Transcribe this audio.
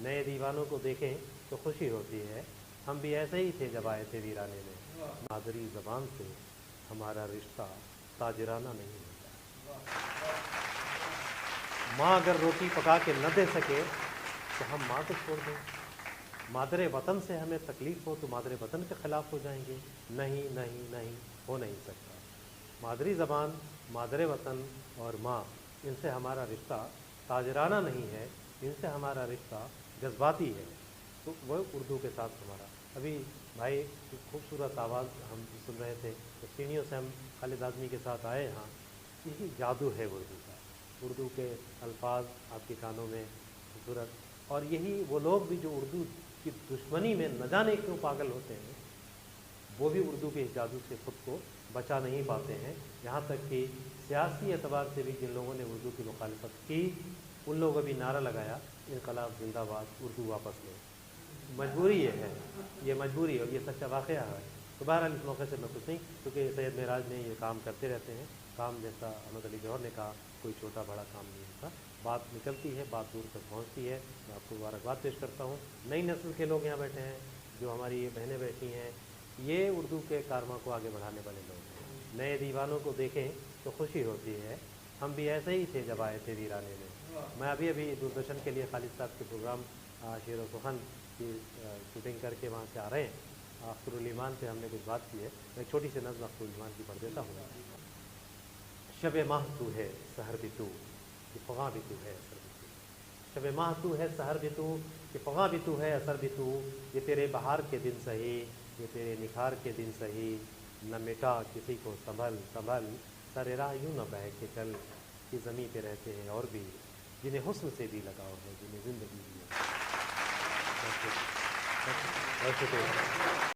नए दीवानों को देखें तो खुशी होती है, हम भी ऐसे ही थे जब आए थे वीराने में। मादरी ज़बान से हमारा रिश्ता ताजराना नहीं होता। माँ अगर रोटी पका के न दे सके तो हम माँ को छोड़ दें। मादरे वतन से हमें तकलीफ़ हो तो मादरे वतन के ख़िलाफ़ हो जाएंगे। नहीं नहीं नहीं, हो नहीं सकता। मादरी ज़बान, मादरे वतन और माँ, इनसे हमारा रिश्ता ताजराना नहीं है, इनसे हमारा रिश्ता जज्बाती है। तो वो उर्दू के साथ हमारा, अभी भाई खूबसूरत आवाज़ हम सुन रहे थे, तो सीढ़ियों से हम खालिद आज़मी के साथ आए यहाँ। यही जादू है उर्दू का, उर्दू के अल्फाज आपके कानों में खूबसूरत। और यही वो लोग भी जो उर्दू की दुश्मनी में न जाने क्यों पागल होते हैं, वो भी उर्दू के जादू से खुद को बचा नहीं पाते हैं। यहाँ तक कि सियासी एतबार से भी जिन लोगों ने उर्दू की मुखालफत की, उन लोगों भी नारा लगाया, इनकलाब जिंदाबाद, उर्दू वापस लो। मजबूरी ये मजबूरी है, ये सच्चा वाक़या है। तो बहरहाल इस मौके से मैं कुछ नहीं, क्योंकि सैयद मेराज ने ये काम करते रहते हैं। काम जैसा अहमद अली जौहर ने कहा, कोई छोटा बड़ा काम नहीं होता, बात निकलती है, बात दूर तक पहुँचती है। मैं आपको मुबारकबाद पेश करता हूँ। नई नस्ल के लोग यहाँ बैठे हैं, जो हमारी ये बहनें बैठी हैं, ये उर्दू के कारनामों को आगे बढ़ाने वाले लोग हैं। नए दीवानों को देखें तो खुशी होती है, हम भी ऐसे ही थे जब आए थे वीराने में। मैं अभी दूरदर्शन के लिए खालिद साहब के प्रोग्राम शेर व सुखन की शूटिंग करके वहाँ से आ रहे हैं। अख्तरुल ईमान पे हमने कुछ बात की है, मैं एक छोटी सी नज़्म अख्तरुल ईमान की पढ़ देता हूँ। शब माह तू है सहर भी तू, कि फ़ग़ां भी तू है असर भी तू। शब माह तू है सहर भी तू, कि फ़ग़ां भी तू है असर भी तू। ये तेरे बहार के दिन सही, ये तेरे निखार के दिन सही, न मिटा किसी को संभल संभल, सरे राह यूँ न बह के चल। कि ज़मीं पे रहते हैं और भी जिन्हें हुस्न से भी लगाव है, जिन्हें ज़िंदगी भी है।